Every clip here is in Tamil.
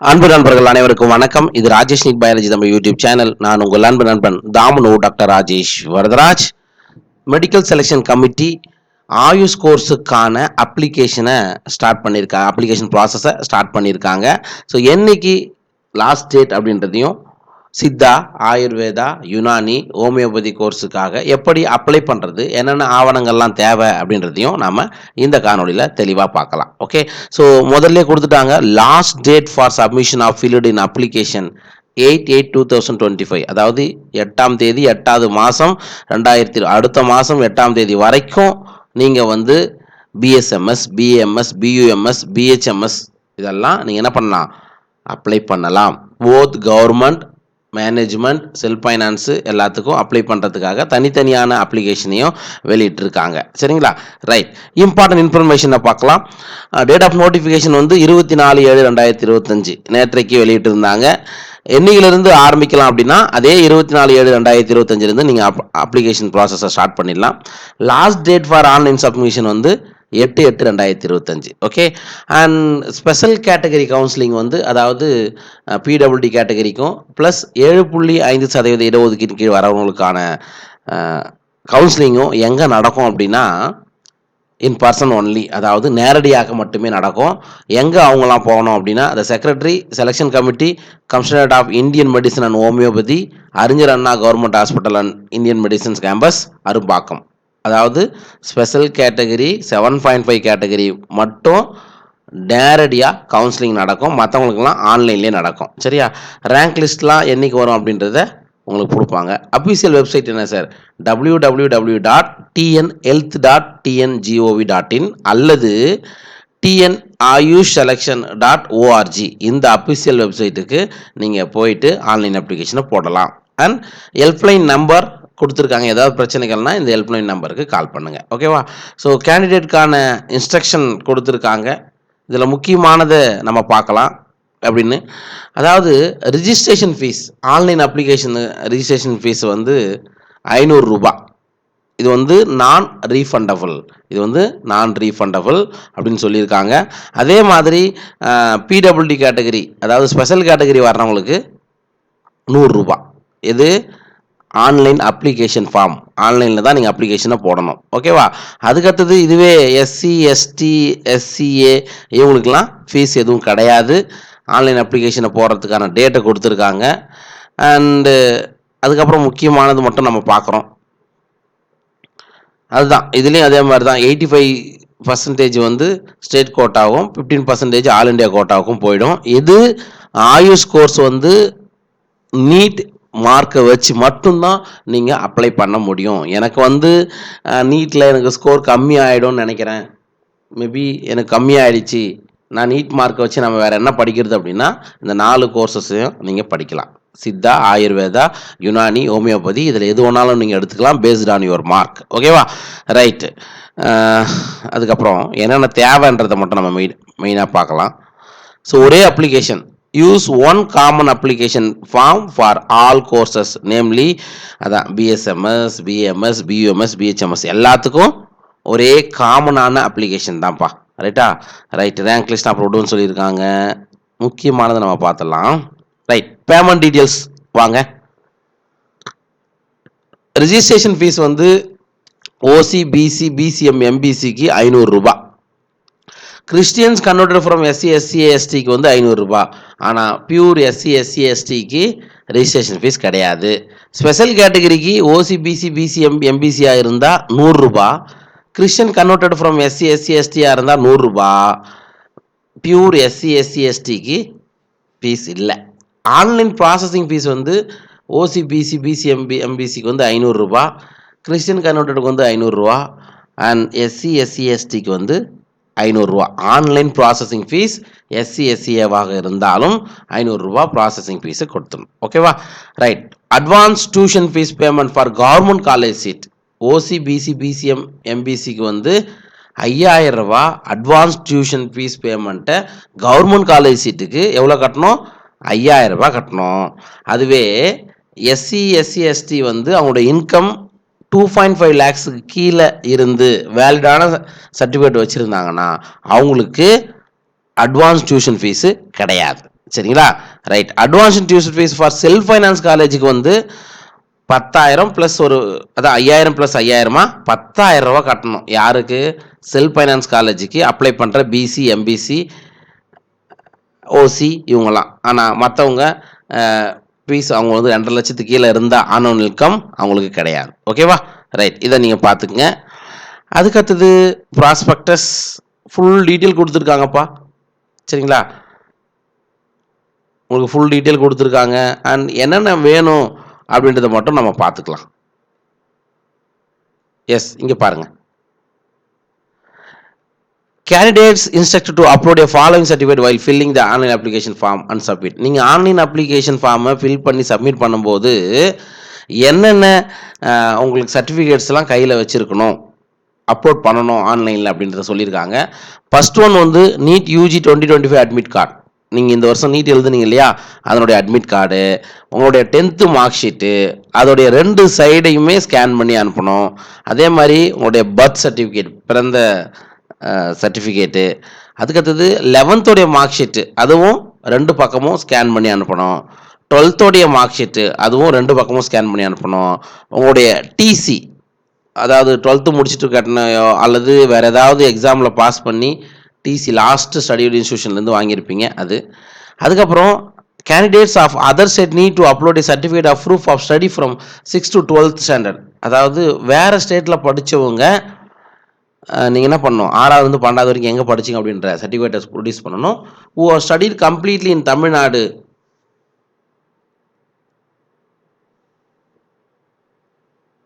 அன்பு நண்பர்கள் அனைவருக்கும் வணக்கம். இது Rajesh NEET biology Tamil YouTube channel. நான் உங்கள் அன்பு நண்பன் தாமனு doctor Rajesh Varadaraj. Medical selection committee AYUSH கோர்ஸுக்கான அப்ளிகேஷனை ஸ்டார்ட் பண்ணியிருக்காங்க, அப்ளிகேஷன் ப்ராசஸை ஸ்டார்ட் பண்ணியிருக்காங்க. ஸோ என்னைக்கு லாஸ்ட் டேட் அப்படின்றதையும், சித்தா, ஆயுர்வேதா, யுனானி, ஹோமியோபதி கோர்ஸுக்காக எப்படி அப்ளை பண்ணுறது, என்னென்ன ஆவணங்கள்லாம் தேவை அப்படின்றதையும் நாம் இந்த காணொலியில் தெளிவாக பார்க்கலாம். ஓகே, ஸோ முதல்ல கொடுத்துட்டாங்க last date for submission of filled in application 8/8/2025, அதாவது 8ஆம் தேதி 8வது மாதம் 2000, அடுத்த மாதம் 8ஆம் தேதி வரைக்கும் நீங்கள் வந்து பிஎஸ்எம்எஸ், பிஏஎம்எஸ், பியூஎம்எஸ், பிஹெச்எம்எஸ் இதெல்லாம் நீங்கள் என்ன பண்ணலாம், அப்ளை பண்ணலாம். Both government, management, self finance எல்லாத்துக்கும் அப்ளை பண்ணுறதுக்காக தனித்தனியான அப்ளிகேஷனையும் வெளியிட்டிருக்காங்க. சரிங்களா? ரைட். இம்பார்ட்டன்ட் இன்ஃபர்மேஷனை பார்க்கலாம். டேட் ஆஃப் நோட்டிஃபிகேஷன் வந்து 24/7/2025 நேற்றைக்கு வெளியிட்டிருந்தாங்க. என்னையிலிருந்து ஆரம்பிக்கலாம் அப்படின்னா அதே 24/7/2025 நீங்கள் அப்ளிகேஷன் ப்ராசஸை ஸ்டார்ட் பண்ணிடலாம். Last date for online submission வந்து 8/8/2025. Okay, and special category counselling வந்து, அதாவது பிடபிள்யூடி கேட்டகரிக்கும் ப்ளஸ் 7.5% இடஒதுக்கீட்டு கீழ் வரவங்களுக்கான கவுன்சிலிங்கும் எங்கே நடக்கும் அப்படின்னா இன் பர்சன் ஒன்லி, அதாவது நேரடியாக மட்டுமே நடக்கும். எங்கே அவங்களாம் போகணும் அப்படின்னா the secretary selection committee commissionerate of Indian medicine and homoeopathy, Arignar Anna government hospital and Indian medicines campus, Arumbakkam. அதாவது ஸ்பெஷல் கேட்டகரி 7.5 கேட்டகரி மட்டும் நேரடியாக கவுன்சிலிங் நடக்கும், மற்றவங்களுக்குலாம் ஆன்லைன்லேயே நடக்கும். சரியா? ரேங்க் லிஸ்ட்லாம் என்றைக்கு வரும் அப்படின்றத உங்களுக்கு கொடுப்பாங்க. அஃபிஷியல் வெப்சைட் என்ன சார்? www.tnhealth.tngov.in அல்லது tnayushselection.org இந்த அஃபிஷியல் வெப்சைட்டுக்கு நீங்கள் போயிட்டு ஆன்லைன் அப்ளிகேஷனை போடலாம். அண்ட் ஹெல்ப்லைன் நம்பர் கொடுத்துருக்காங்க. ஏதாவது பிரச்சனைகள்னால் இந்த ஹெல்ப்லைன் நம்பருக்கு கால் பண்ணுங்கள். ஓகேவா? ஸோ கேண்டிடேட்கான இன்ஸ்ட்ரக்ஷன் கொடுத்துருக்காங்க. இதில் முக்கியமானதை நம்ம பார்க்கலாம். அப்படின்னு, அதாவது registration fees, online application registration fees வந்து 500 ரூபாய். இது வந்து நான் ரீஃபண்டபிள் அப்படின்னு சொல்லியிருக்காங்க. அதே மாதிரி பிடபிள்யூடி கேட்டகரி, அதாவது ஸ்பெஷல் கேட்டகரி வர்றவங்களுக்கு 100 ரூபாய். இது ஆன்லைன் அப்ளிகேஷன் ஃபார்ம், ஆன்லைனில் தான் நீங்கள் அப்ளிகேஷனை போடணும். ஓகேவா? அதுக்கடுத்தது இதுவே எஸ்சி, எஸ்டி, எஸ்சிஏ இவங்களுக்கெல்லாம் ஃபீஸ் எதுவும் கிடையாது. ஆன்லைன் அப்ளிகேஷனை போடுறதுக்கான டேட்டை கொடுத்துருக்காங்க. அண்டு அதுக்கப்புறம் முக்கியமானது மட்டும் நம்ம பார்க்குறோம். அதுதான் இதுலேயும் அதே மாதிரி தான் 85% வந்து ஸ்டேட் கோட்டாவும் 15% ஆல் இண்டியா கோட்டாவுக்கும் போயிடும். இது ஆயுஷ் கோர்ஸ் வந்து நீட் மார்க்கை வச்சு மட்டும்தான் நீங்கள் அப்ளை பண்ண முடியும். எனக்கு வந்து நீட்டில் எனக்கு ஸ்கோர் கம்மி ஆகிடும்னு நினைக்கிறேன், மேபி எனக்கு கம்மியாகிடுச்சு, நான் நீட் மார்க்கை வச்சு நம்ம வேறு என்ன படிக்கிறது அப்படின்னா இந்த 4 கோர்சஸையும் நீங்கள் படிக்கலாம். சித்தா, ஆயுர்வேதா, யுனானி, ஹோமியோபதி, இதில் எது வேணாலும் நீங்கள் எடுத்துக்கலாம் பேஸ்ட் ஆன் யுவர் மார்க். ஓகேவா? ரைட்டு. அதுக்கப்புறம் என்னென்ன தேவைன்றதை மட்டும் நம்ம மெயினாக பார்க்கலாம். ஸோ ஒரே application, use one common application form for all courses, namely அதான் பிஎஸ்எம்எஸ், பிஎம்எஸ், பியூஎம்எஸ், பிஹெச்எம்எஸ் எல்லாத்துக்கும் ஒரே காமனான அப்ளிகேஷன் தான்ப்பா. ரைட்டா? ரைட். ரேங்க் லிஸ்ட் அப்லோடுன்னு சொல்லியிருக்காங்க. முக்கியமானதை நம்ம பார்த்துடலாம். ரைட். பேமெண்ட் டீட்டெயில்ஸ் வாங்க. ரிஜிஸ்ட்ரேஷன் ஃபீஸ் வந்து ஓசி, பிசி, பிசிஎம், எம்பிசிக்கு 500 ரூபாய். Christians converted from SC, SC, எஸ்டிக்கு வந்து 500 ரூபாய். ஆனால் பியூர் எஸ்சி, எஸ்சி, எஸ்டிக்கு ரிஜிஸ்ட்ரேஷன் ஃபீஸ் கிடையாது. ஸ்பெஷல் கேட்டகரிக்கு ஓசி, பிசி, பிசிஎம், எம்பிசியாக இருந்தால் 100 ரூபாய். Christian converted from SC, SC, எஸ்டியாக இருந்தால் 100 ரூபாய். பியூர் எஸ்சி, எஸ்சி, எஸ்டிக்கு ஃபீஸ் இல்லை. ஆன்லைன் ப்ராசஸிங் ஃபீஸ் வந்து ஓசி, பிசி, பிசிஎம், எம்பிசிக்கு வந்து 500 ரூபாய், கிறிஸ்டியன் கன்வெர்டடுக்கு வந்து 500 ரூபா, அண்ட் எஸ்சி, எஸ்சி, எஸ்டிக்கு வந்து 500 ரூபா. ஆன்லைன் ப்ராசஸிங் ஃபீஸ் எஸ்சி, எஸ்சிஏவாக இருந்தாலும் 500 ரூபா ப்ராசஸிங் ஃபீஸை கொடுத்துடணும். ஓகேவா? Right. Advance tuition fees payment for government college seat, OC, BC, BCM, எம்பிசிக்கு வந்து 5000 ரூபா அட்வான்ஸ் டியூஷன் ஃபீஸ் பேமெண்ட்டை கவர்மெண்ட் காலேஜ் சீட்டுக்கு எவ்வளோ கட்டணும்? 5000 ரூபா கட்டணும். அதுவே எஸ்சி, எஸ்சி, எஸ்டி வந்து அவங்களோட இன்கம் 2.5 லேக்ஸுக்கு கீழே இருந்து வேலிடான சர்டிஃபிகேட் வச்சுருந்தாங்கன்னா அவங்களுக்கு அட்வான்ஸ் டியூஷன் ஃபீஸு கிடையாது. சரிங்களா? Right. Advanced tuition fees for self finance காலேஜுக்கு வந்து 10,000 ப்ளஸ் ஒரு அதான் 5,000 ப்ளஸ் 5,000 ரூபா கட்டணும். யாருக்கு? செல்ஃப் ஃபைனான்ஸ் காலேஜுக்கு அப்ளை பண்ணுற பிசி, எம்பிசி, ஓசி இவங்கலாம். ஆனால் மற்றவங்க ஃபீஸ் அவங்க வந்து 2.5 லட்சத்துக்கு கீழே இருந்தால் ஆனுவல் இன்கம் அவங்களுக்கு கிடையாது. ஓகேவா? ரைட். இதை நீங்கள் பார்த்துக்குங்க. அதுக்கடுத்தது ப்ராஸ்பெக்டஸ் ஃபுல் டீட்டெயில் கொடுத்துருக்காங்கப்பா. சரிங்களா? உங்களுக்கு ஃபுல் டீட்டெயில் கொடுத்துருக்காங்க. அண்ட் என்னென்ன வேணும் அப்படின்றத மட்டும் நம்ம பார்த்துக்கலாம். எஸ், இங்கே பாருங்க. Candidates instructed to upload a following certificate while filling the online application form and submit. நீங்கள் ஆன்லைன் அப்ளிகேஷன் ஃபார்மை ஃபில் பண்ணி சப்மிட் பண்ணும்போது என்னென்ன உங்களுக்கு சர்டிஃபிகேட்ஸ்லாம் கையில் வச்சுருக்கணும், அப்லோட் பண்ணணும் ஆன்லைனில் அப்படின்றத சொல்லியிருக்காங்க. ஃபர்ஸ்ட் ஒன் வந்து நீட் யூஜி 2025 அட்மிட் கார்டு. நீங்கள் இந்த வருஷம் நீட் எழுதுனீங்க இல்லையா, அதனுடைய அட்மிட் கார்டு, உங்களுடைய 10th மார்க் ஷீட்டு, அதோடைய 2 சைடையுமே ஸ்கேன் பண்ணி அனுப்பணும். அதே மாதிரி உங்களுடைய பர்த் சர்டிஃபிகேட், பிறந்த சர்டிஃபிகேட்டு, அதுக்கடுத்தது 11th மார்க் ஷீட்டு, அதுவும் 2 பக்கமும் ஸ்கேன் பண்ணி அனுப்பணும். 12th மார்க் ஷீட்டு, அதுவும் 2 பக்கமும் ஸ்கேன் பண்ணி அனுப்பணும். உங்களுடைய டிசி, அதாவது 12th முடிச்சுட்டு கட்டினையோ அல்லது வேறு ஏதாவது எக்ஸாமில் பாஸ் பண்ணி டிசி லாஸ்ட்டு ஸ்டடி இன்ஸ்டியூஷன்லேருந்து வாங்கியிருப்பீங்க அது. அதுக்கப்புறம் candidates of other state need to upload a certificate of proof of study from 6th to 12th standard. அதாவது வேறு ஸ்டேட்டில் படித்தவங்க நீங்கள் என்ன பண்ணணும், 6வது 12வது வரைக்கும் எங்கே படிச்சிங்க அப்படின்ற சர்டிஃபிகேட்டை ப்ரொடியூஸ் பண்ணணும். Who are studied completely in Tamil Nadu.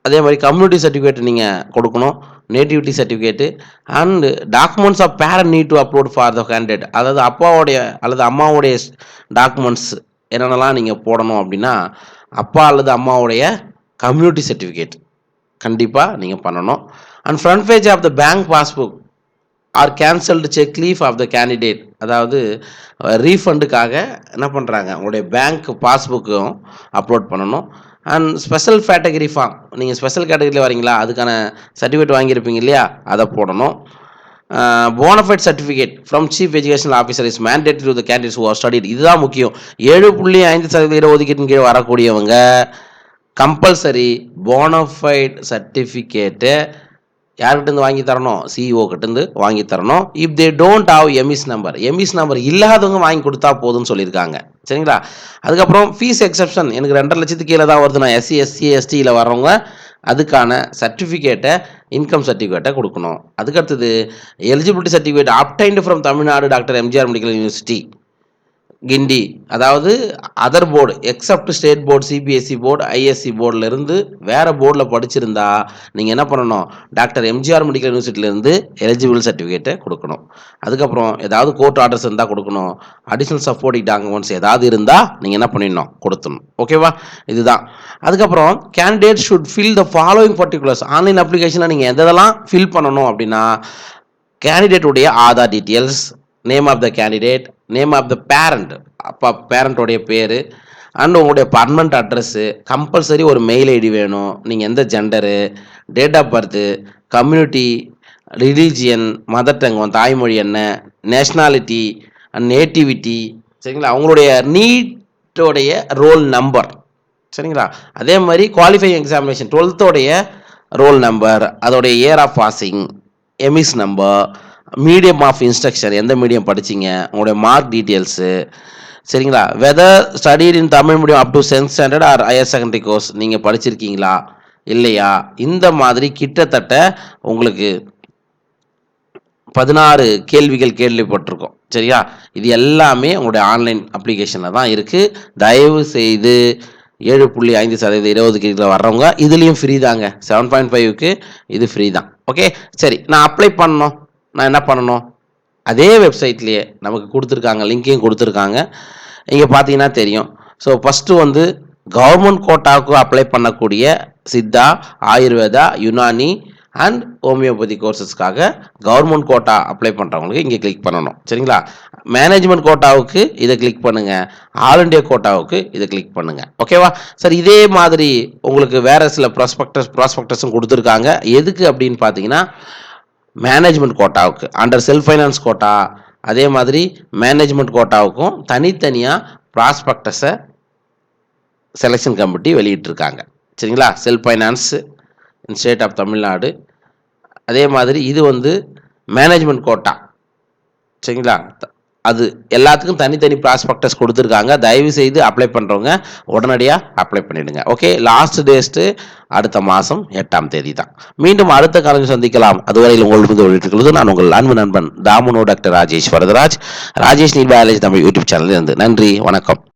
அதே மாதிரி கம்யூனிட்டி சர்டிஃபிகேட் நீங்கள் கொடுக்கணும், nativity certificate and documents of parent need to upload for the candidate. அதாவது அப்பாவுடைய அல்லது அம்மாவுடைய டாக்குமெண்ட்ஸ் என்னென்னலாம் நீங்கள் போடணும் அப்படின்னா, அப்பா அல்லது அம்மாவுடைய கம்யூனிட்டி சர்டிஃபிகேட் கண்டிப்பாக நீங்கள் பண்ணணும். And front page of the bank passbook or cancelled cheque leaf of the candidate. அதாவது ரீஃபண்டுக்காக என்ன பண்ணுறாங்க, உங்களுடைய பேங்க் பாஸ்புக்கும் அப்லோட் பண்ணணும். அண்ட் ஸ்பெஷல் கேட்டகரி ஃபார்ம், நீங்கள் ஸ்பெஷல் கேட்டகரியில் வரீங்களா, அதுக்கான சர்டிஃபிகேட் வாங்கியிருப்பீங்க இல்லையா, அதை போடணும். Bonafide certificate from chief educational officer is mandatory to the candidates who are studied. இதுதான் முக்கியம். 7.5% ஒதுக்கீட்டின் கீழ் வரக்கூடியவங்க கம்பல்சரி போனஃபைட் சர்டிஃபிகேட்டை யார்கிட்டேருந்து வாங்கி தரணும், சிஇஓ கிட்டேருந்து வாங்கி தரணும். If they don't have EMIS number, EMIS number இல்லாதவங்க வாங்கி கொடுத்தா போதும்னு சொல்லியிருக்காங்க. சரிங்களா? அதுக்கப்புறம் ஃபீஸ் எக்ஸப்ஷன், எனக்கு 2.5 லட்சத்துக்கு கீழே தான் வருது, நான் எஸ்சி எஸ்சி எஸ்டியில் வரவங்க அதுக்கான சர்டிஃபிகேட்டை, இன்கம் சர்டிஃபிகேட்டை கொடுக்கணும். அதுக்கடுத்தது eligibility certificate obtained from Tamil Nadu doctor MGR medical university கிண்டி. அதாவது other board accept state board, CBSE board, ISC போர்டிலேருந்து வேறு போர்டில் படிச்சிருந்தா நீங்கள் என்ன பண்ணணும், டாக்டர் எம்ஜிஆர் மெடிக்கல் யூனிவர்சிட்டியிலேருந்து எலிஜிபிள் சர்டிஃபிகேட்டை கொடுக்கணும். அதுக்கப்புறம் ஏதாவது கோர்ட் ஆர்டர்ஸ் இருந்தால் கொடுக்கணும். அடிஷ்னல் சப்போர்ட்டிங் டாக்குமெண்ட்ஸ் ஏதாவது இருந்தால் நீங்கள் என்ன பண்ணிடணும், கொடுத்துடணும். ஓகேவா? இதுதான். அதுக்கப்புறம் candidate should fill the following particulars. Online அப்ளிகேஷனில் நீங்கள் எதெல்லாம் ஃபில் பண்ணணும் அப்படின்னா, கேண்டிடேட்டுடைய Aadhaar details, name of the candidate, name of the parent, அப்பா பேரண்ட்டோடைய பேர், அண்ட் உங்களுடைய பர்மனண்ட் அட்ரஸ்ஸு, கம்பல்சரி ஒரு மெயில் ஐடி வேணும், நீங்கள் எந்த gender, date of birth, community, religion, mother tongue தாய்மொழி என்ன, நேஷ்னாலிட்டி அண்ட் நேட்டிவிட்டி. சரிங்களா? அவங்களுடைய நீட்டோடைய ரோல் நம்பர். சரிங்களா? அதே மாதிரி qualifying examination 12th roll number, அதோடைய year of passing, EMIS number, medium of instruction, எந்த மீடியம் படிச்சிங்க, உங்களுடைய மார்க் டீட்டெயில்ஸு. சரிங்களா? Whether studied in Tamil medium up to 10th standard or higher secondary course, நீங்கள் படிச்சிருக்கீங்களா இல்லையா, இந்த மாதிரி கிட்டத்தட்ட உங்களுக்கு 16 கேள்விகள் கேள்விப்பட்டிருக்கோம். சரியா? இது எல்லாமே உங்களுடைய ஆன்லைன் அப்ளிகேஷனில் தான் இருக்குது. தயவு செய்து 7.5% 20 கீழே வர்றவங்க இதுலேயும் ஃப்ரீ தாங்க. 7.5க்கு இது ஃப்ரீ தான். ஓகே, சரி. நான் அப்ளை பண்ணணும், நான் என்ன பண்ணணும், அதே வெப்சைட்லேயே நமக்கு கொடுத்துருக்காங்க, லிங்கையும் கொடுத்துருக்காங்க. இங்கே பார்த்தீங்கன்னா தெரியும். ஸோ ஃபஸ்ட்டு வந்து கவர்மெண்ட் கோட்டாவுக்கு அப்ளை பண்ணக்கூடிய சித்தா, ஆயுர்வேதா, யுனானி அண்ட் ஹோமியோபதி கோர்சஸ்க்காக கவர்மெண்ட் கோட்டா அப்ளை பண்ணுறவங்களுக்கு இங்கே கிளிக் பண்ணணும். சரிங்களா? மேனேஜ்மெண்ட் கோட்டாவுக்கு இதை கிளிக் பண்ணுங்கள், ஆல் இண்டியா கோட்டாவுக்கு இதை கிளிக் பண்ணுங்கள். ஓகேவா? சார் இதே மாதிரி உங்களுக்கு வேறு சில ப்ராஸ்பெக்டஸும் கொடுத்துருக்காங்க. எதுக்கு அப்படின்னு பார்த்தீங்கன்னா, மேனேஜ்மெண்ட் கோட்டாவுக்கு அண்டர் செல்ஃப் ஃபைனான்ஸ் கோட்டா, அதே மாதிரி மேனேஜ்மெண்ட் கோட்டாவுக்கும் தனித்தனியாக ப்ராஸ்பெக்டஸை செலெக்ஷன் கமிட்டி வெளியிட்டிருக்காங்க. சரிங்களா? Self finance in state of Tamil Nadu. அதே மாதிரி இது மேனேஜ்மெண்ட் கோட்டா. சரிங்களா? அது எல்லாத்துக்கும் தனித்தனி ப்ராஸ்பெக்டஸ் கொடுத்துருக்காங்க. தயவு செய்து அப்ளை பண்ணுறவங்க உடனடியாக அப்ளை பண்ணிவிடுங்க. ஓகே, லாஸ்ட் டேஸ்ட்டு அடுத்த மாதம் 8ஆம் தேதி தான். மீண்டும் அடுத்த காலையில் சந்திக்கலாம். அதுவரையில் உங்களிடம் வெளியிட்டுள்ளது நான் உங்கள் அன்பு நண்பன் தாமுனோ doctor Rajesh Varadaraj, Rajesh NEET biology Tamil YouTube சேனலில் இருந்து. நன்றி, வணக்கம்.